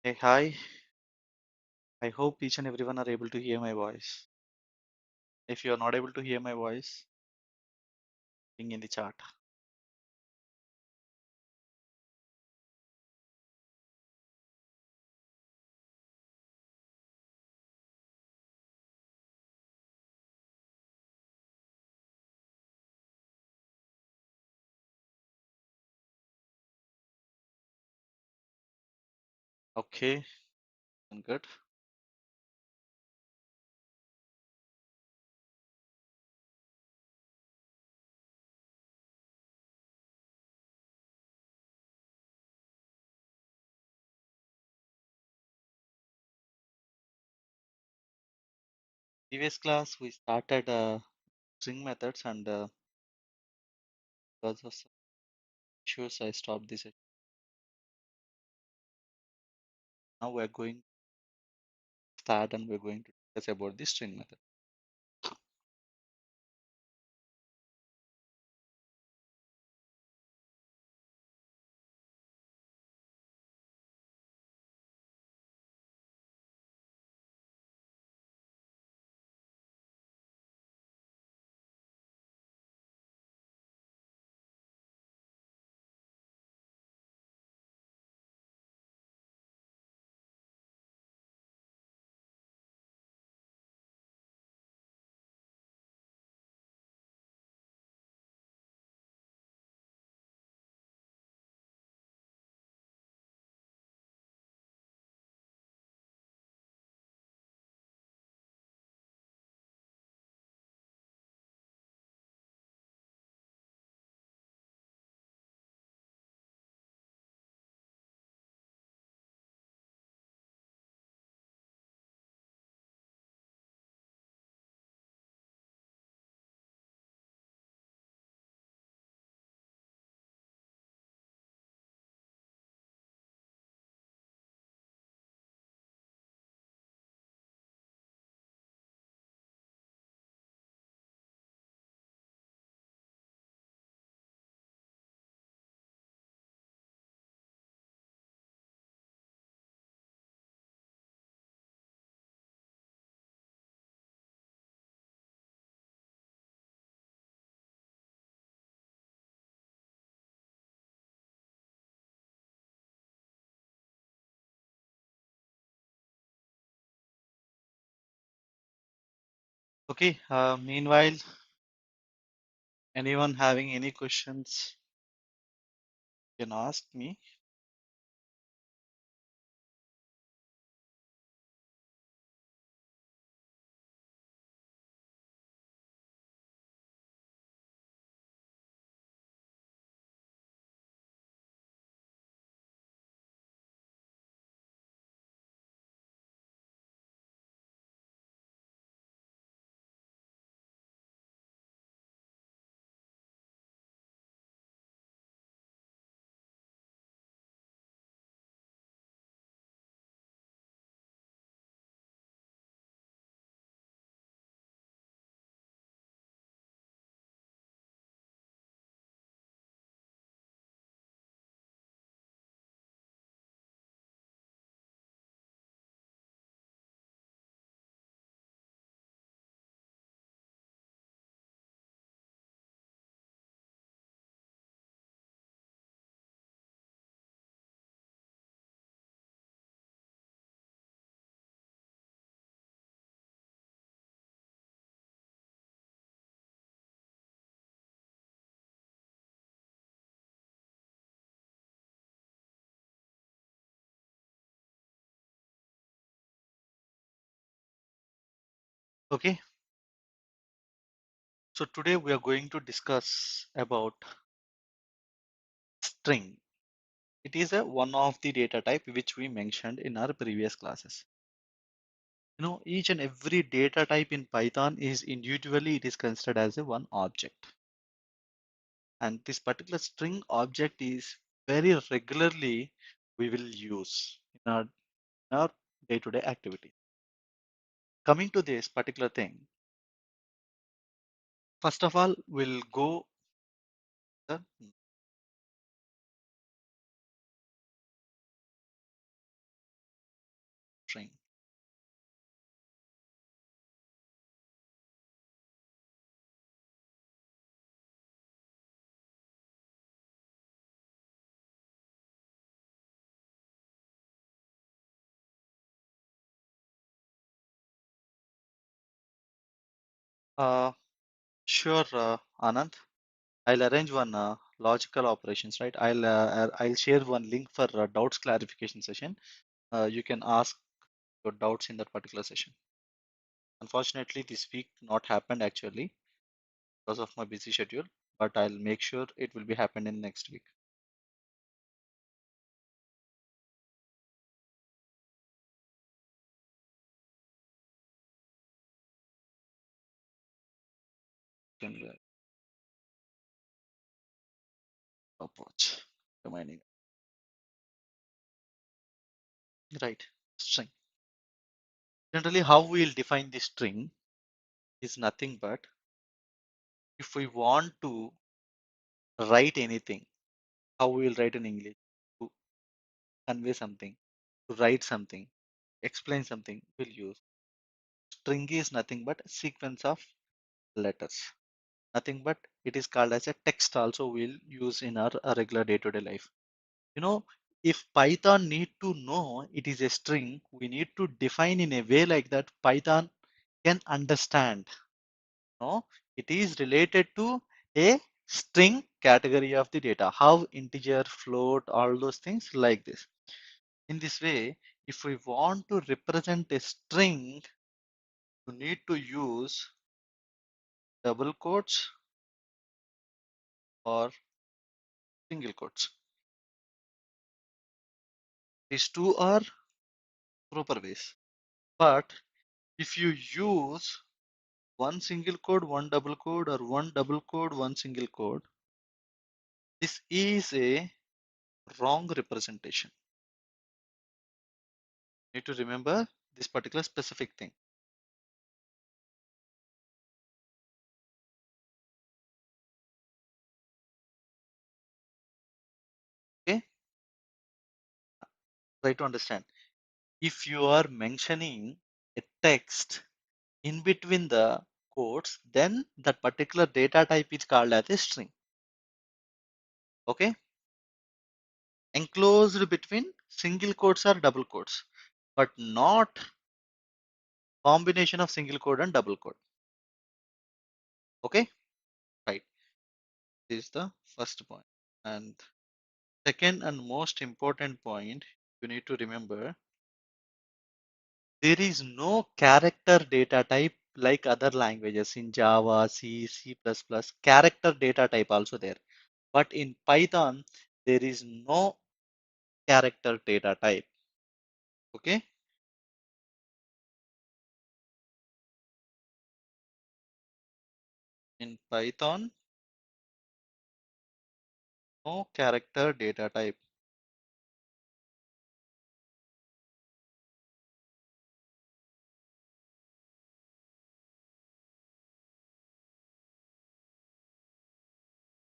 Hey, hi. I hope each and everyone are able to hear my voice. If you are not able to hear my voice, ping in the chat. Okay, I'm good. Previous class we started string methods and because of some issues I stopped this. Now we're going to start and we're going to discuss about the string method. Okay, meanwhile, anyone having any questions can ask me. Okay, so today we are going to discuss about string. It is a one of the data type which we mentioned in our previous classes. Each and every data type in Python is individually, it is considered as a one object. And this particular string object is very regularly we will use in our day-to-day activity. Coming to this particular thing, first of all, we'll go the string. Uh, sure, Anand. I'll arrange one logical operations, right? I'll share one link for doubts clarification session. You can ask your doubts in that particular session. Unfortunately, this week not happened actually because of my busy schedule, but I'll make sure it will be happen in next week. Can approach remaining right string. Generally, how we'll define this string is nothing but if we want to write anything, how we will write in English to convey something, to write something, explain something, we'll use string is nothing but sequence of letters. Nothing but it is called as a text also we'll use in our regular day-to-day life. You know, if Python need to know it is a string, we need to define in a way like that Python can understand. No, it is related to a string category of the data, how integer, float, all those things like this. In this way, if we want to represent a string, you need to use double quotes or single quotes. These two are proper ways. But if you use one single quote, one double quote, or one double quote, one single quote, this is a wrong representation. You need to remember this particular specific thing. Okay, try to understand. If you are mentioning a text in between the quotes, then that particular data type is called as a string. Okay, enclosed between single quotes or double quotes, but not combination of single quote and double quote. Okay, right. This is the first point. And second and most important point you need to remember, there is no character data type like other languages in Java, C, C++, character data type also there. But in Python, there is no character data type. Okay. In Python, no character data type.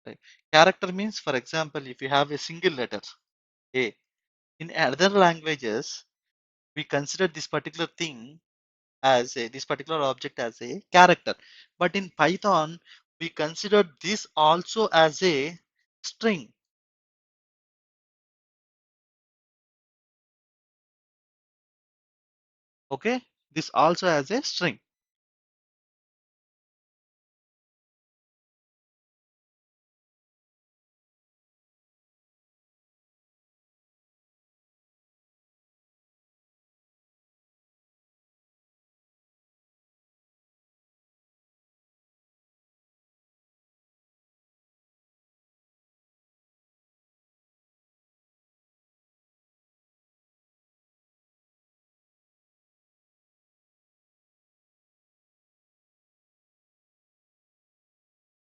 Right. Character means, for example, if you have a single letter A, in other languages, we consider this particular thing as this particular object as a character. But in Python, we consider this also as a string. Okay, this also as a string.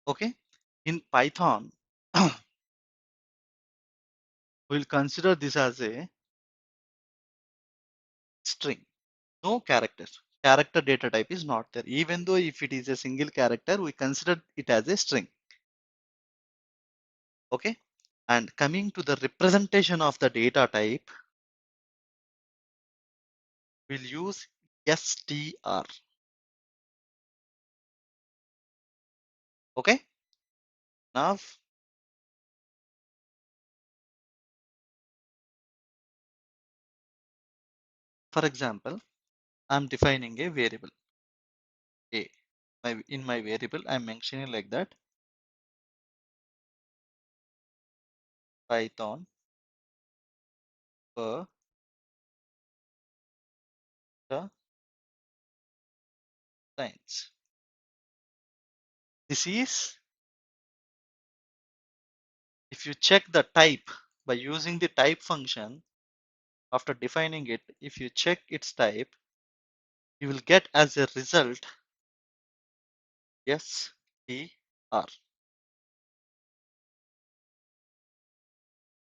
Okay, in Python, we'll consider this as a string. No character. Character data type is not there. Even though if it is a single character, we consider it as a string. Okay. And coming to the representation of the data type, we'll use str. Okay. Now, for example, I'm defining a variable a. In my variable, I'm mentioning like that Python for the science. This is, if you check the type by using the type function, after defining it, if you check its type, you will get as a result str.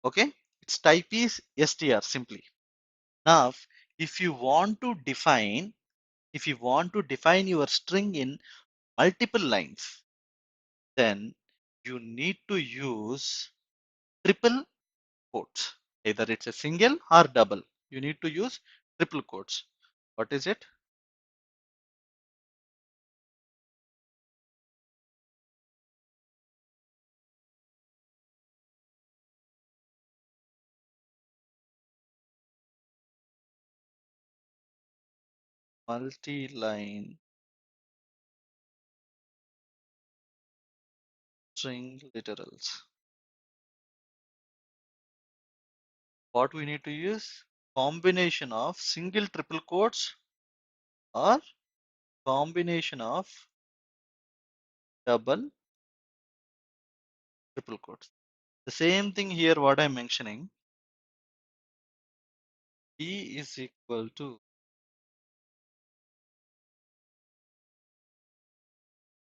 Okay, its type is str simply. Now, if you want to define, your string in multiple lines, then you need to use triple quotes. Either it's a single or double. You need to use triple quotes. What is it? Multi-line string literals. What we need to use? Combination of single triple quotes or combination of double triple quotes. The same thing here what I'm mentioning. E is equal to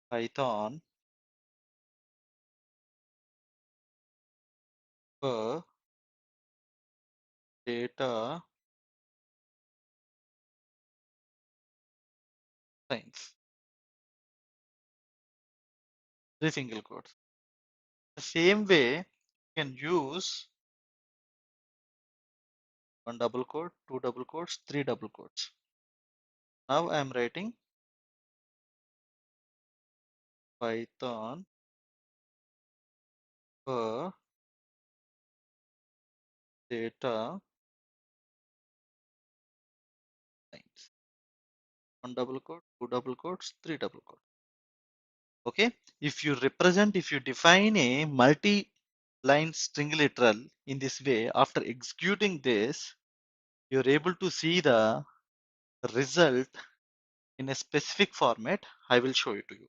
Python for data science. Three single quotes. The same way you can use one double quote, two double quotes, three double quotes. Now I'm writing Python for data science. One double quote, two double quotes, three double quotes. Okay. If you define a multi-line string literal in this way, after executing this, you're able to see the result in a specific format. I will show it to you.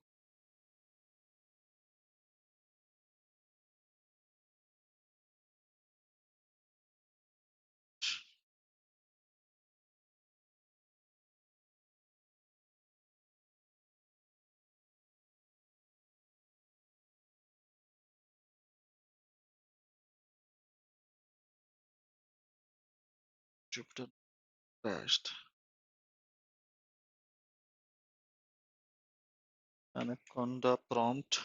Jupyter crashed. Anaconda prompt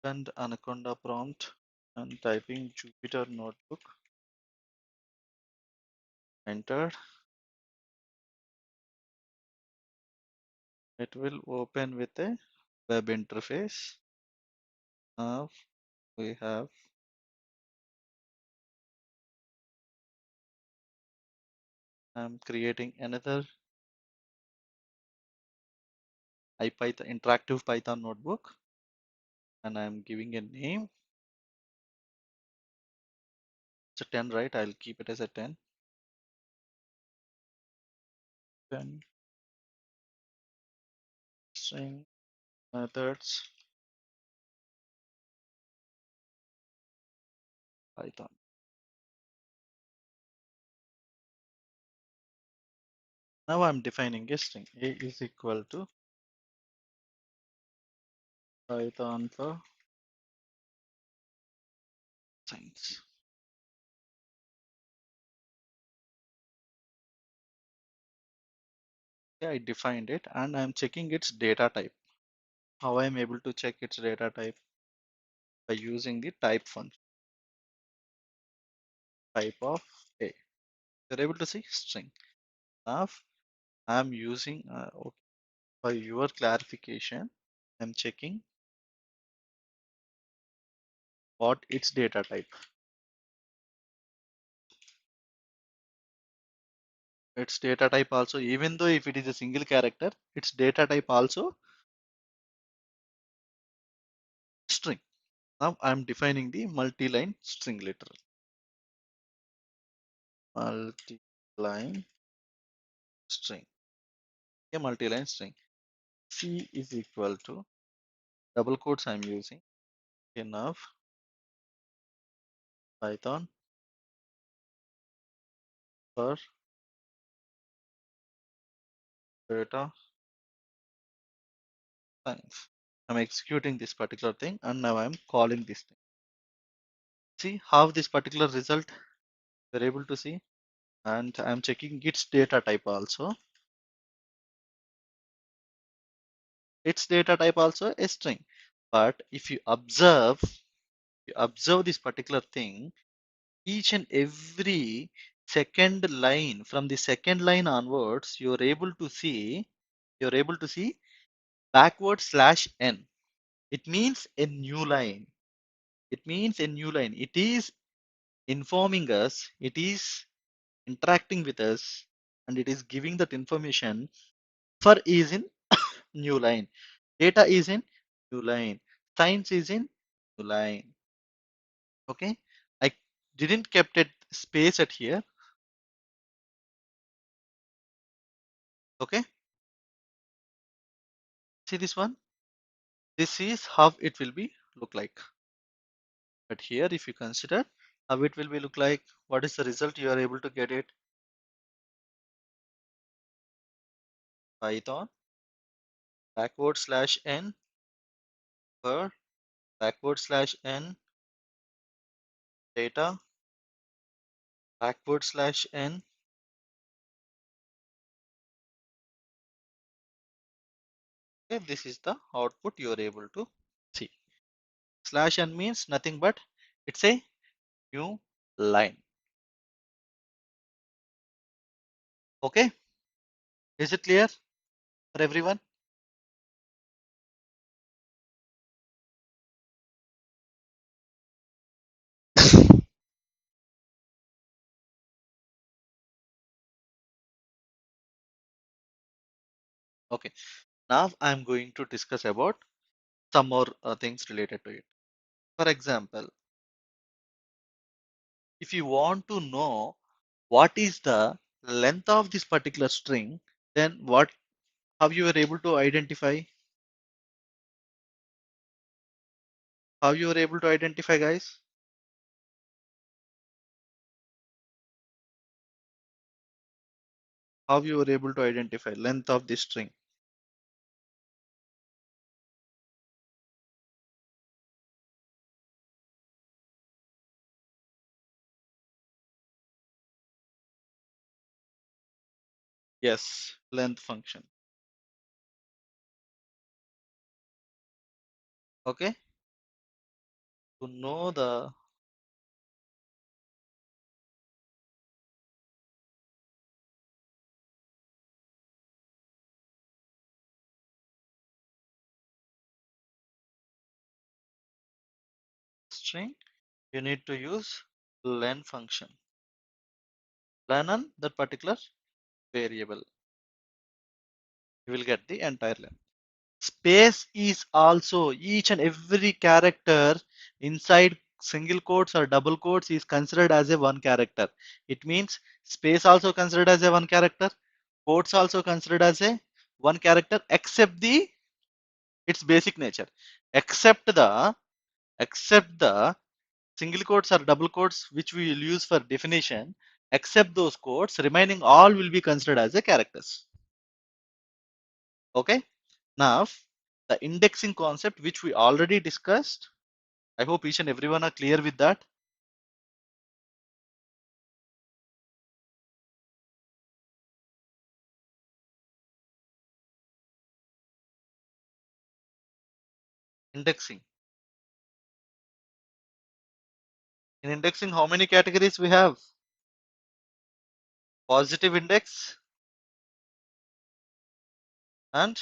and Anaconda prompt and typing Jupyter notebook. Entered. It will open with a web interface. Now we have I'm creating another IPython interactive Python notebook and I'm giving a name. It's a 10, right? I'll keep it as a 10. 10 string methods Python. Now I'm defining a string. A is equal to Python for science. Yeah, I defined it and I'm checking its data type. How I'm able to check its data type? By using the type function. Type of A. You're able to see string. Now I'm using okay, for your clarification, I'm checking what its data type. Its data type also, even though if it is a single character, its data type also string. Now I'm defining the multi-line string literal. Multi-line string. A multi-line string. C is equal to double quotes I'm using. Enough Python for data science. I'm executing this particular thing and now I'm calling this thing. See how this particular result we're able to see, and I'm checking its data type also. Its data type also a string. But if you observe this particular thing, each and every second line, from the second line onwards, you're able to see backward slash n. It means a new line. It means a new line. It is informing us, it is interacting with us, and it is giving that information. For is in new line, data is in new line, science is in new line. Okay, I didn't kept it space at here. Okay, see this one. This is how it will be look like. But here, if you consider how it will be look like, what is the result you are able to get it? Python backward slash n per backward slash n data backward slash n. Okay, this is the output you are able to see. Slash n means nothing but it's a new line. Okay, is it clear for everyone? Okay, now I'm going to discuss about some more things related to it. For example, if you want to know what is the length of this particular string, then what how you were able to identify? How you were able to identify, guys? How you were able to identify length of this string? Yes, length function. Okay, to know the string, you need to use len function. Len on that particular variable, you will get the entire length. Space is also each and every character inside single quotes or double quotes is considered as a one character. It means space also considered as a one character, quotes also considered as a one character, except the its basic nature, except the single quotes or double quotes which we will use for definition. Except those quotes, remaining all will be considered as a characters. Okay, now the indexing concept which we already discussed, I hope each and everyone are clear with that. Indexing, in indexing how many categories we have? Positive index, and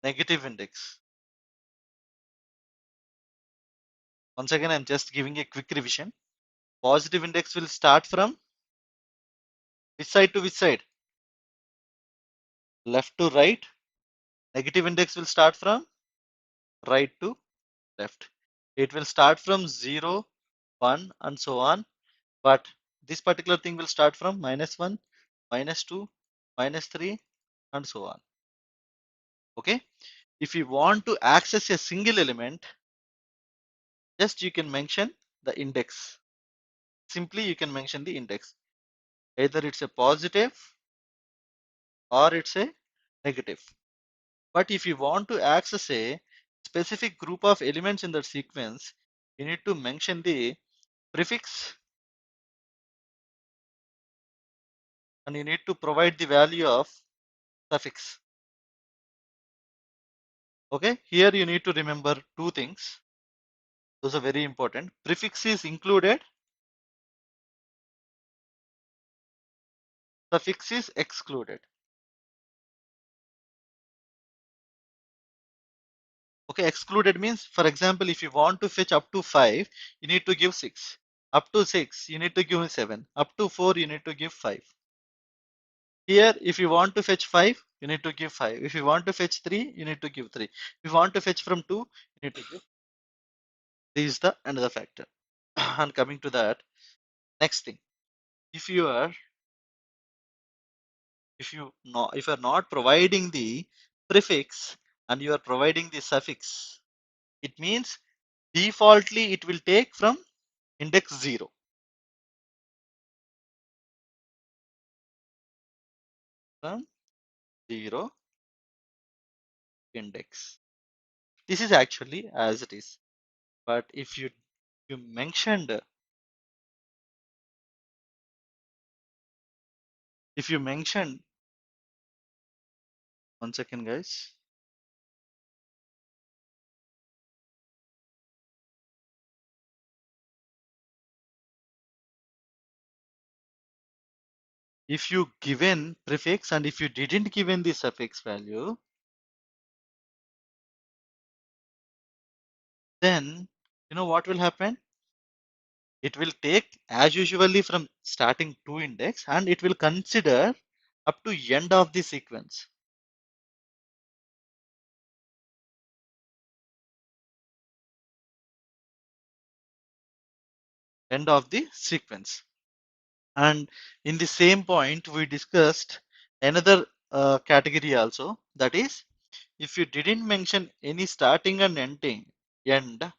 negative index. Once again, I'm just giving a quick revision. Positive index will start from which side to which side? Left to right. Negative index will start from right to left. It will start from 0, 1 and so on. But this particular thing will start from -1, -2, -3 and so on. Okay. If you want to access a single element, just you can mention the index. Simply you can mention the index. Either it's a positive or it's a negative. But if you want to access a specific group of elements in the sequence, you need to mention the prefix and you need to provide the value of suffix. Okay, here you need to remember two things. Those are very important. Prefix is included, suffix is excluded. Okay, excluded means, for example, if you want to fetch up to 5, you need to give 6. Up to 6, you need to give 7. Up to 4, you need to give 5. Here, if you want to fetch 5, you need to give 5. If you want to fetch 3, you need to give 3. If you want to fetch from 2, you need to give. This is the another factor. And coming to that, next thing, if you are if you are not providing the prefix and you are providing the suffix, it means defaultly it will take from index 0. From 0 index. This is actually as it is. But if you mentioned if you mentioned one second guys, if you given prefix and if you didn't given the suffix value, then you know what will happen? It will take as usually from starting to index and it will consider up to end of the sequence. End of the sequence. And in the same point, we discussed another category also. That is, if you didn't mention any starting and ending end,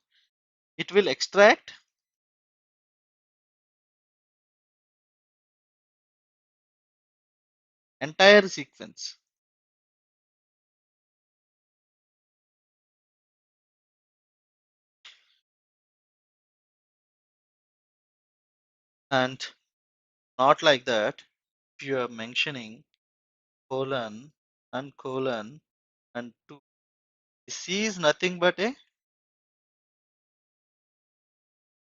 it will extract entire sequence. And not like that, if you are mentioning colon and 2, this is nothing but a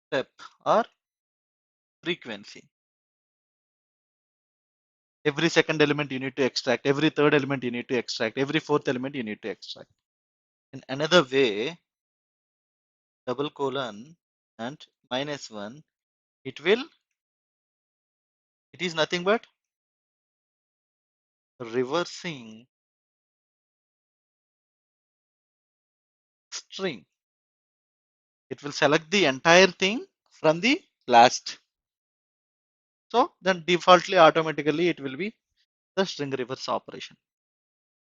step or frequency. Every second element you need to extract, every third element you need to extract, every fourth element you need to extract. In another way, double colon and -1, it is nothing but reversing string. It will select the entire thing from the last. So then defaultly automatically it will be the string reverse operation.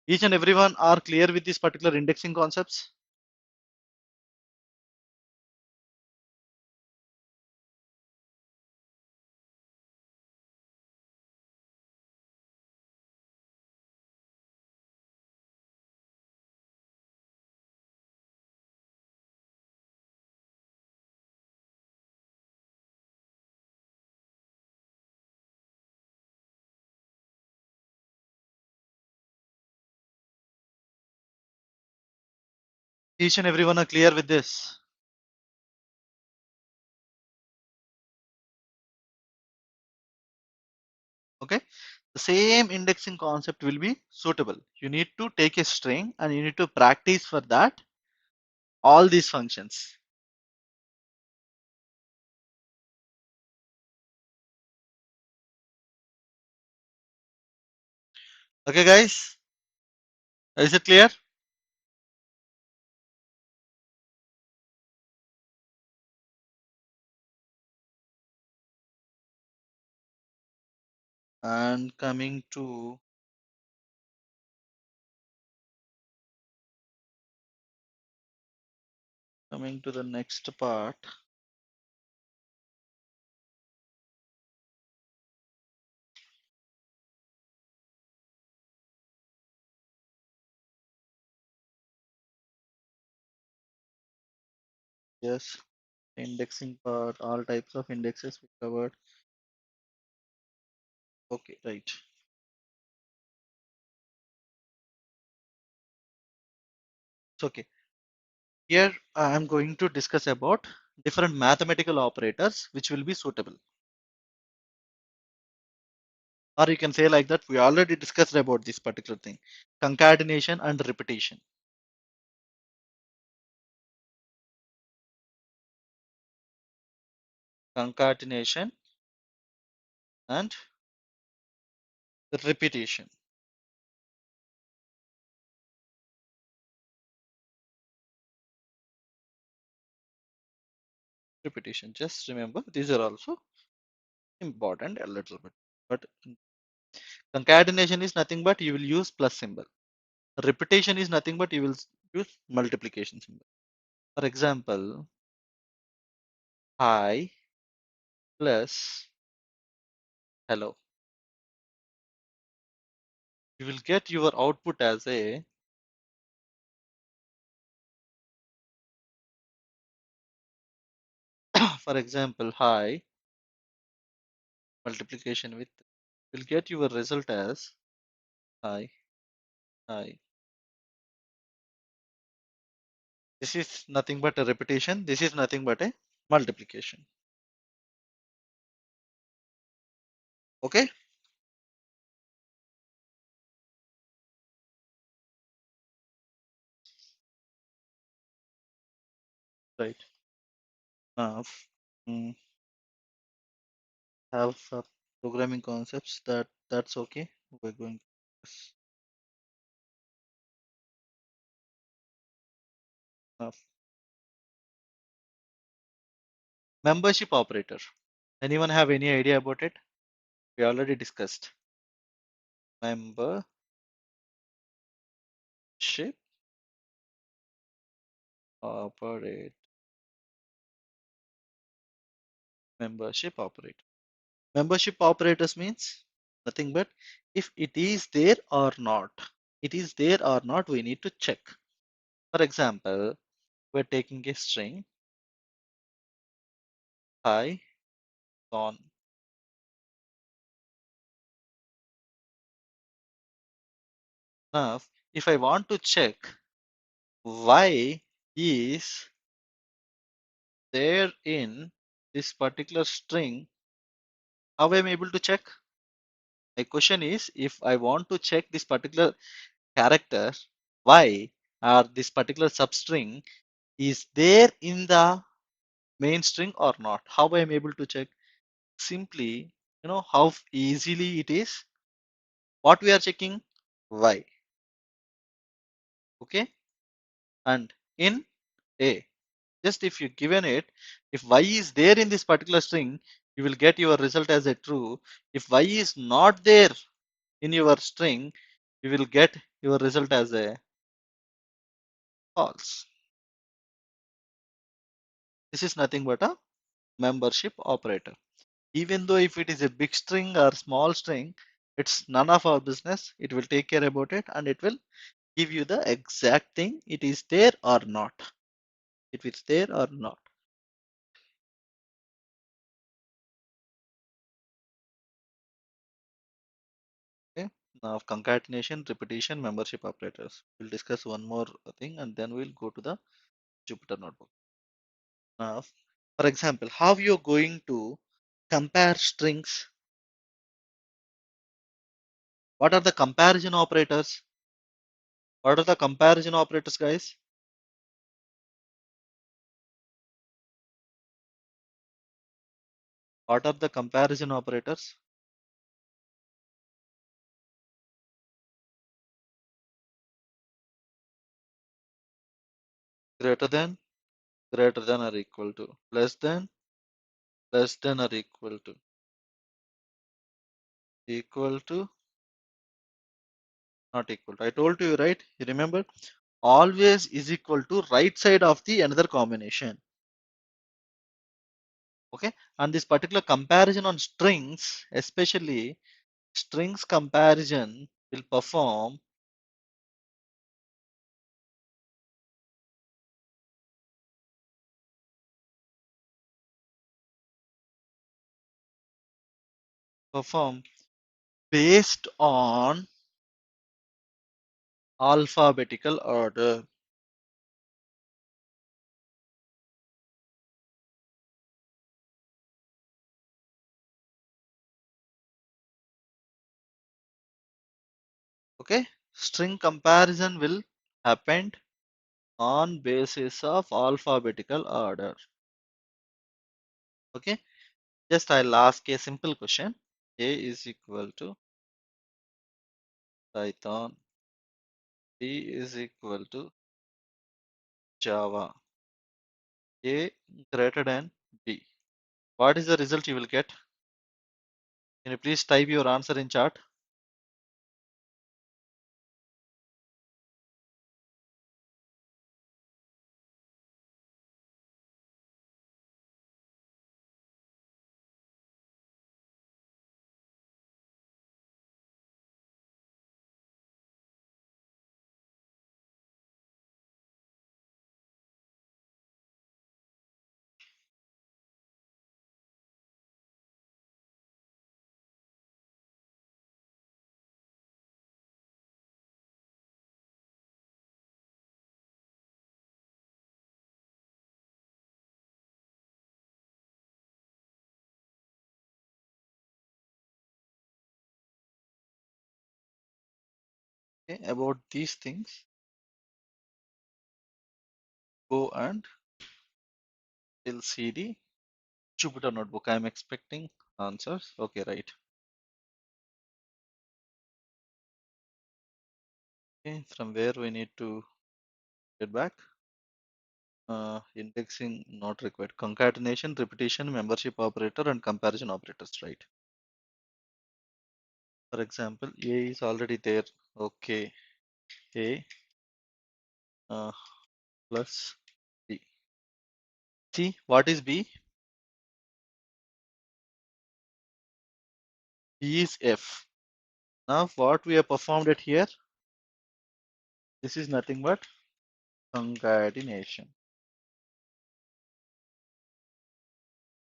Each and everyone are clear with this particular indexing concepts? Each and everyone are clear with this? Okay. The same indexing concept will be suitable. You need to take a string and you need to practice for that all these functions. Okay, guys, is it clear? And coming to the next part. Yes, indexing part, all types of indexes we covered. Okay, right. So, okay. Here I am going to discuss about different mathematical operators which will be suitable. Or you can say like that, we already discussed about this particular thing. Concatenation and repetition. Concatenation and repetition. Repetition. Just remember, these are also important a little bit. But concatenation is nothing but you will use plus symbol. Repetition is nothing but you will use multiplication symbol. For example, hi plus hello. You will get your output as a, for example, hi multiplication with, will get your result as hi, hi. This is nothing but a repetition. This is nothing but a multiplication. Okay, right. Now, mm, have programming concepts that's okay. We're going to uh, membership operator. Anyone have any idea about it? We already discussed membership operator. Membership operator. Membership operators means nothing but if it is there or not. It is there or not, we need to check. For example, we're taking a string hi on. Now, if I want to check why is there in this particular string, how am I able to check? My question is, if I want to check this particular character, why or this particular substring is there in the main string or not? How I am able to check? Simply, how easily it is. What we are checking? Why. Okay. And in A, just if you given it, if y is there in this particular string, you will get your result as a true. If y is not there in your string, you will get your result as a false. This is nothing but a membership operator. Even though if it is a big string or small string, it's none of our business. It will take care about it and it will give you the exact thing it is there or not. If it's there or not. Okay. Now concatenation, repetition, membership operators. We'll discuss one more thing and then we'll go to the Jupyter notebook. Now, for example, how you're going to compare strings What are the comparison operators? What are the comparison operators, guys? What are the comparison operators? Greater than, greater than or equal to, less than or equal to, not equal to. I told you, right? You remember? Always is equal to right side of the another combination. Okay. And this particular comparison on strings, especially strings comparison, will perform based on alphabetical order. Okay. String comparison will happen on basis of alphabetical order. Okay. Just I'll ask a simple question. A is equal to Python. B is equal to Java. A greater than B. What is the result you will get? Can you please type your answer in chat? Okay, about these things, go and LCD Jupyter notebook. I am expecting answers. Okay, right. Okay, from where we need to get back? Indexing not required. Concatenation, repetition, membership operator, and comparison operators, right? For example, A is already there. Okay, A uh, plus B. See, what is B? B is F. Now, what we have performed it here, this is nothing but concatenation.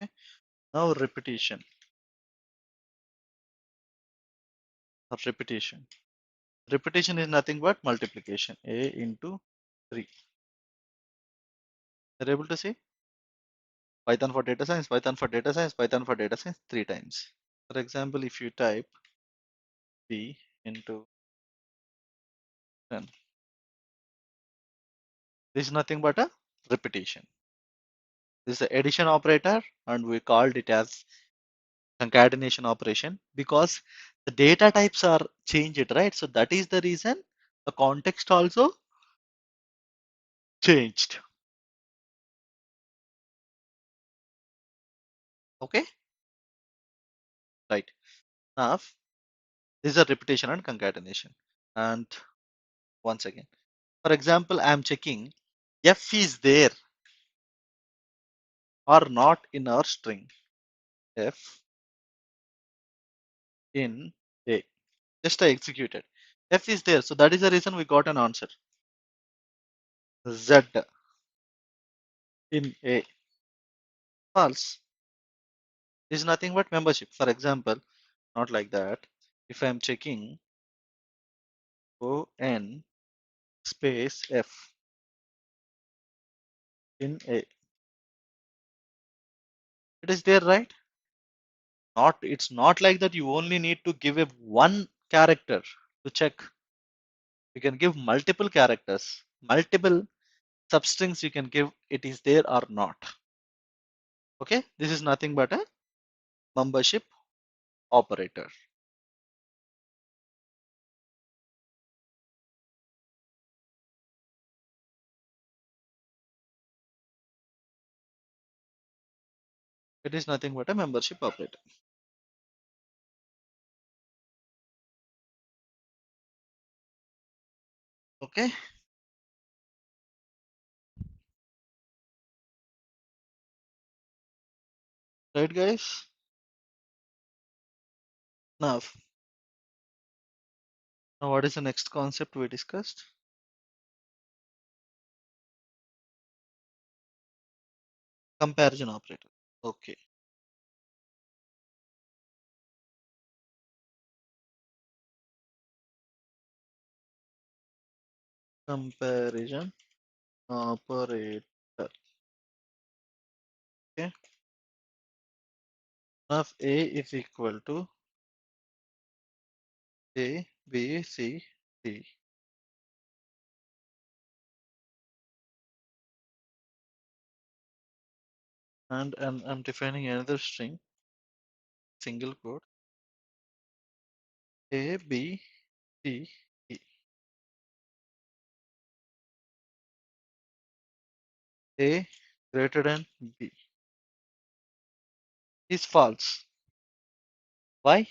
Okay. Now, repetition. Repetition. Repetition is nothing but multiplication. A into 3. You're able to see? Python for data science, Python for data science, Python for data science 3 times. For example, if you type B into 10, this is nothing but a repetition. This is the addition operator, and we called it as concatenation operation because the data types are changed, right? So that is the reason the context also changed. Okay, right. Now, this is a repetition and concatenation. And once again, for example, I am checking F is there or not in our string. F in A. Just I executed. F is there. So that is the reason we got an answer. Z in A. False. This is nothing but membership. For example, not like that. If I am checking ON space F in A, it is there, right? Not, it's not like that you only need to give a one character to check. You can give multiple characters, multiple substrings you can give it is there or not. Okay, this is nothing but a membership operator. It is nothing but a membership operator. Okay, right guys. Now what is the next concept we discussed? Comparison operator. Okay, comparison operator. Okay, now if A is equal to A, B, C, D, and I'm defining another string, single quote, A, B, C, E. A greater than B is false. Why?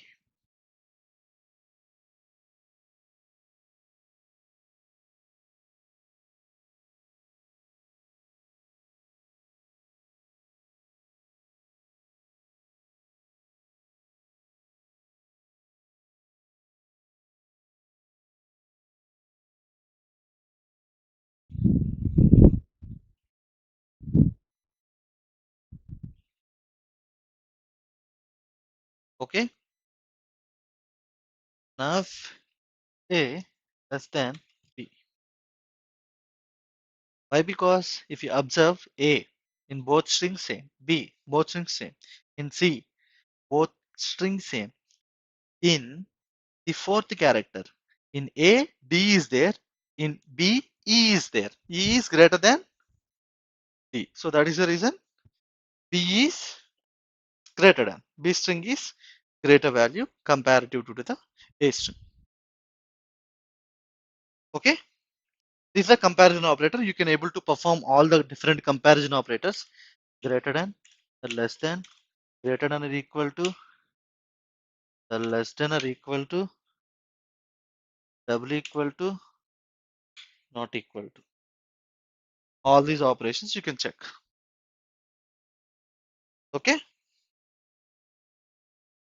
Okay, now if A less than B. Why? Because if you observe A in both strings same, B both strings same, in C both strings same, in the fourth character in A D is there, in B E is there. E is greater than D. So that is the reason B is greater than. B string is greater value comparative to the A string. Okay. This is a comparison operator. You can able to perform all the different comparison operators greater than, less than, greater than or equal to, less than or equal to, double equal to, not equal to. All these operations you can check. Okay,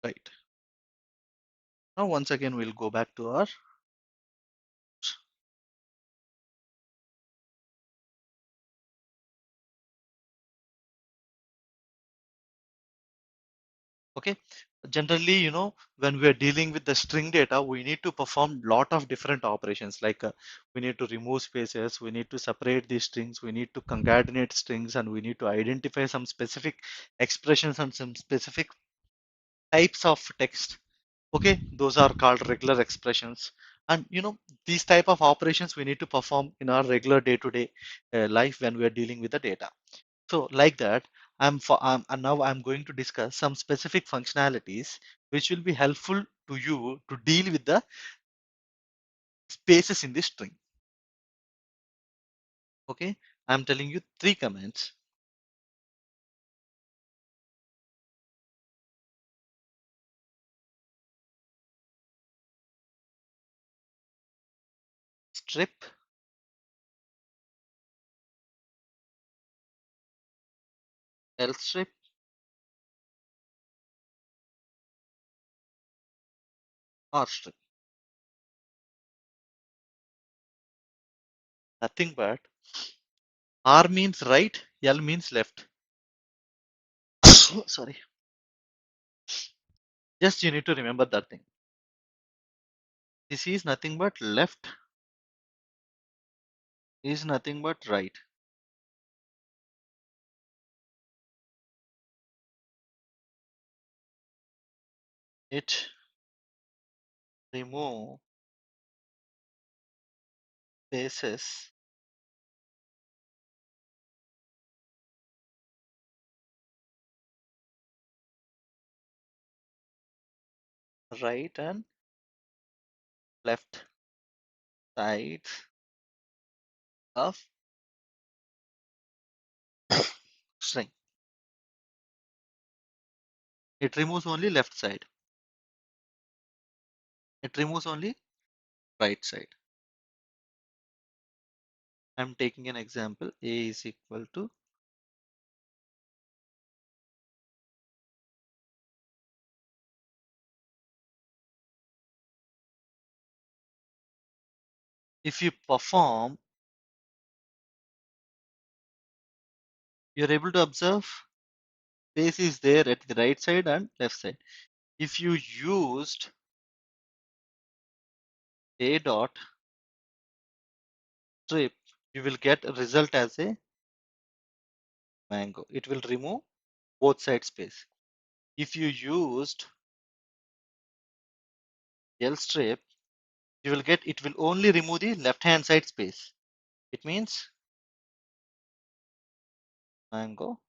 right. Now once again we'll go back to our, okay. Generally, when we are dealing with the string data, we need to perform lot of different operations like we need to remove spaces, we need to separate these strings, we need to concatenate strings, and we need to identify some specific expressions and some specific types of text. Okay, those are called regular expressions. And these type of operations we need to perform in our regular day-to-day life when we are dealing with the data. So like that, and now I'm going to discuss some specific functionalities which will be helpful to you to deal with the spaces in the string. Okay, I'm telling you three commands: strip, else strip, or strip. Nothing but R means right, L means left. Sorry, just you need to remember that thing. This is nothing but left, is nothing but right. It remove spaces right and left sides of string. It removes only left side. It removes only right side. I'm taking an example. A is equal to, if you perform, you're able to observe space is there at the right side and left side. If you used a dot strip, you will get a result as a mango. It will remove both side space. If you used L strip, you will get it will only remove the left hand side space. It means mango,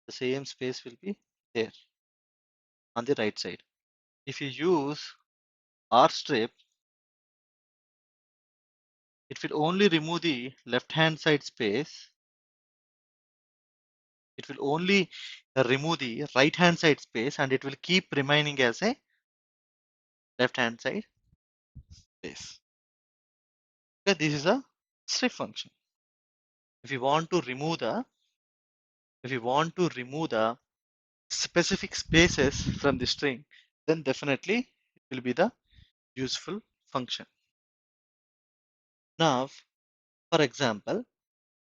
the same space will be there on the right side. If you use R strip, it will only remove the left hand side space. It will only remove the right hand side space and it will keep remaining as a left hand side space. Okay, this is a strip function. If you want to remove the specific spaces from the string, then definitely it will be the useful function. Now, for example,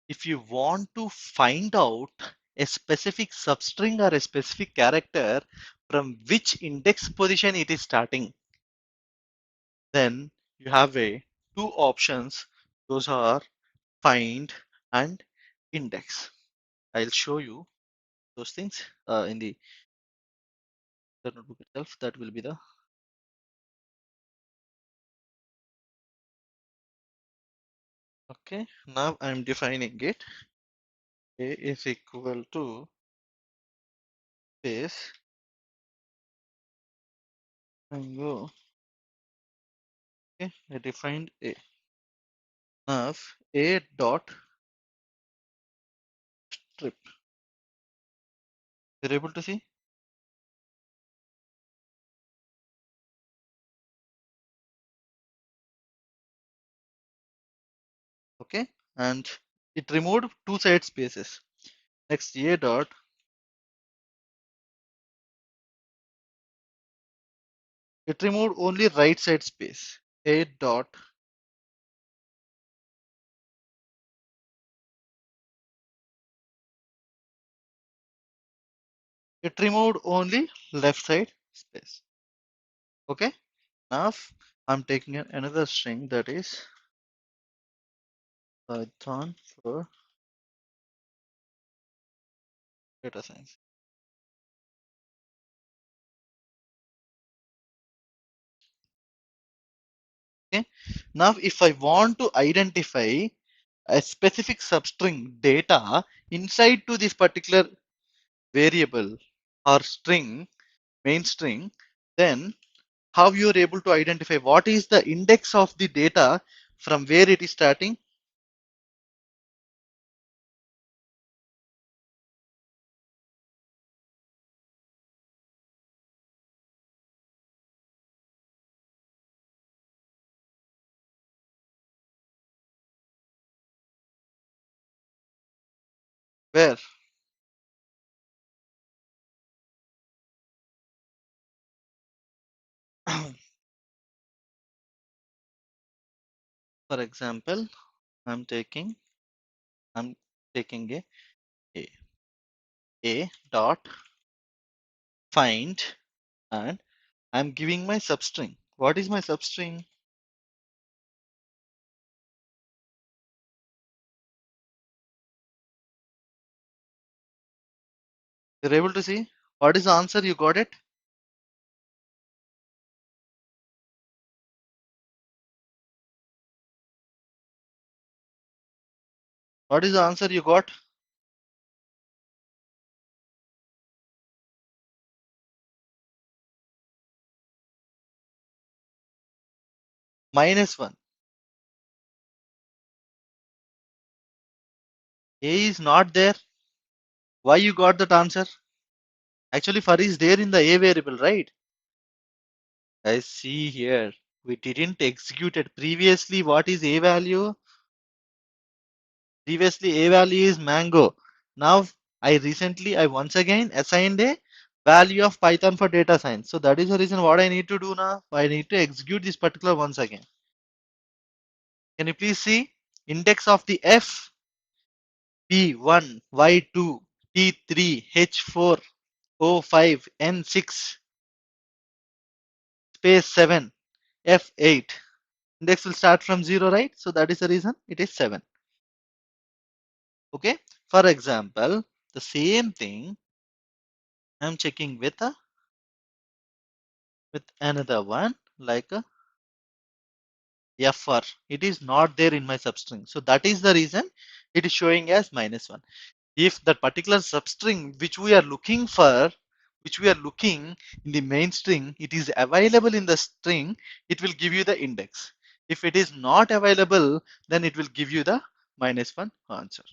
if you want to find out a specific substring or a specific character from which index position it is starting, then you have a two options. Those are find and index. I'll show you those things in the notebook itself. That will be the okay. Now I'm defining it. A is equal to space and go. Okay, I defined A. Now A dot strip. You're able to see? Okay, and it removed two side spaces. Next A dot, it removed only right side space. A dot, it removed only left side space. Okay, now I'm taking another string, that is Python for data science. Okay, now if I want to identify a specific substring data inside to this particular variable or string, main string, then how you are able to identify what is the index of the data from where it is starting? Where? For example, I'm taking I'm taking a a dot find and I'm giving my substring. What is my substring? You're able to see what is the answer? You got it? What is the answer you got? -1. A is not there. Why you got that answer? Actually, for is there in the A variable, right? I see here. We didn't execute it. Previously, what is A value? Previously, A value is mango. Now, I once again assigned a value of Python for data science. So that is the reason what I need to do now. I need to execute this particular once again. Can you please see? Index of the F, P1, Y2, T3, H4, O5, N6, space 7, F8. Index will start from 0, right? So that is the reason it is 7. Okay. For example, the same thing I'm checking with another one like a fr. It is not there in my substring. So that is the reason it is showing as -1. If that particular substring which we are looking for, which we are looking in the main string, it is available in the string, it will give you the index. If it is not available, then it will give you the -1 answer.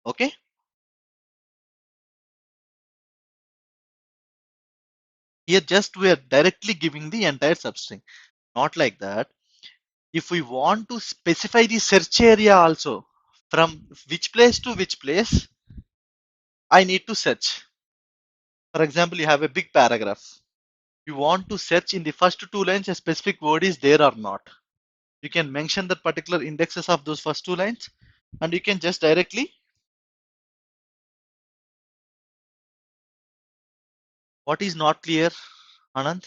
Okay. Here just we are directly giving the entire substring. Not like that. If we want to specify the search area also, from which place to which place I need to search. For example, you have a big paragraph. You want to search in the first 2 lines a specific word is there or not. You can mention the particular indexes of those first 2 lines and you can just directly. What is not clear, Anand?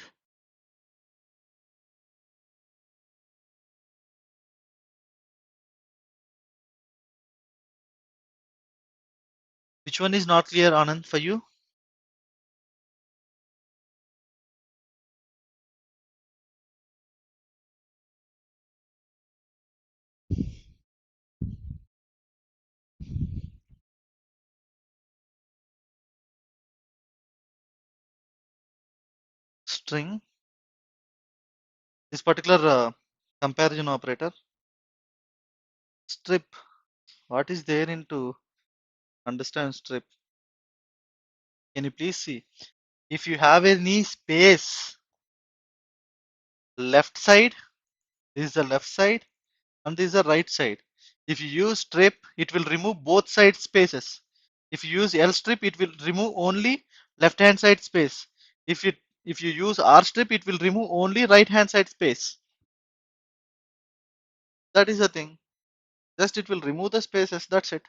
Which one is not clear, Anand, for you? String, this particular comparison operator, strip. What is there into understand strip? Can you please see? If you have any space left side, this is the left side and this is the right side. If you use strip, it will remove both side spaces. If you use L strip, it will remove only left hand side space. If you use R strip, it will remove only right hand side space. That is the thing. Just it will remove the spaces. That's it.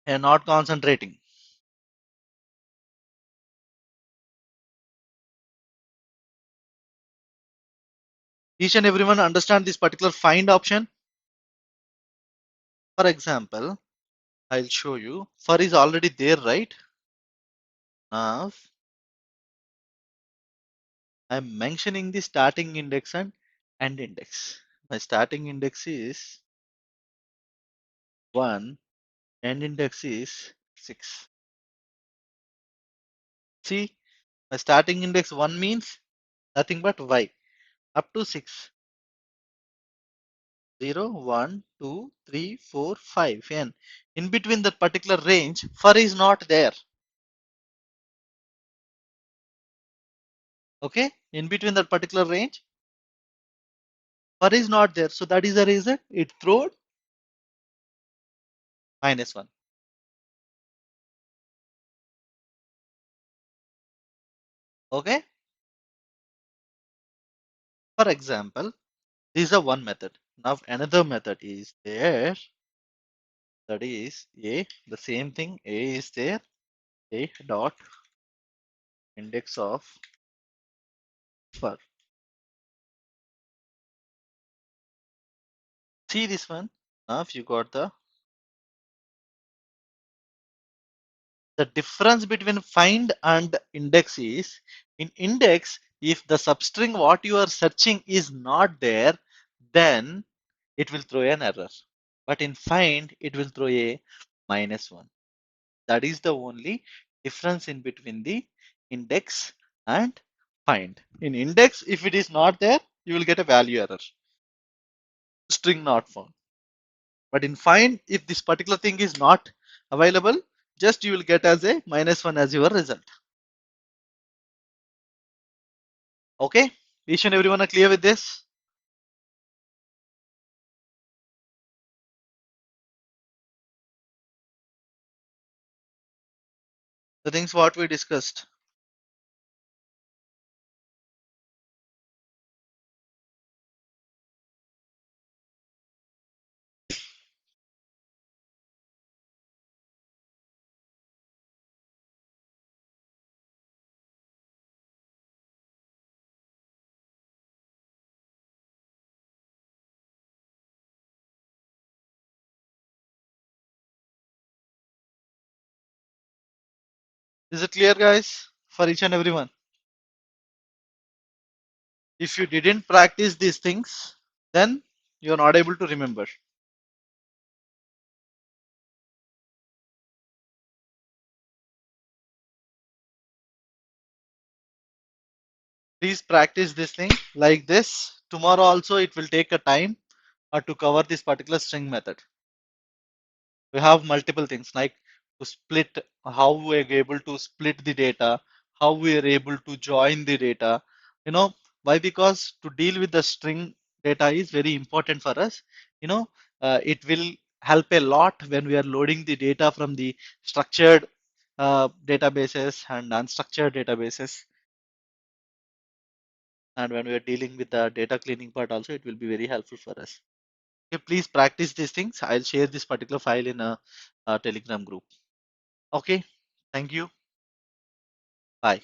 And not concentrating. Each and everyone understand this particular find option. For example, I'll show you. For is already there, right? Now I'm mentioning the starting index and end index. My starting index is 1, end index is 6. See, my starting index 1 means nothing but y up to 6. 0, 1, 2, 3, 4, 5. And in between that particular range, for is not there. Okay, in between that particular range, for is not there. So that is the reason it threw -1. Okay, for example, this is a one method. Now another method is there. That is a the same thing. A is there. A dot index of for. See this one. Now if you got the The difference between find and index is, in index, if the substring what you are searching is not there, then it will throw an error. But in find, it will throw a -1. That is the only difference in between the index and find. In index, if it is not there, you will get a value error, string not found. But in find, if this particular thing is not available, just you will get as a -1 as your result. Okay, each and everyone are clear with this? The things what we discussed. Is it clear, guys, for each and everyone? If you didn't practice these things, then you're not able to remember. Please practice this thing like this. Tomorrow also it will take a time to cover this particular string method. We have multiple things like to split, how we are able to split the data, how we are able to join the data. You know, why? Because to deal with the string data is very important for us. You know, it will help a lot when we are loading the data from the structured databases and unstructured databases. And when we are dealing with the data cleaning part also, it will be very helpful for us. Okay, please practice these things. I'll share this particular file in a Telegram group. Okay, thank you. Bye.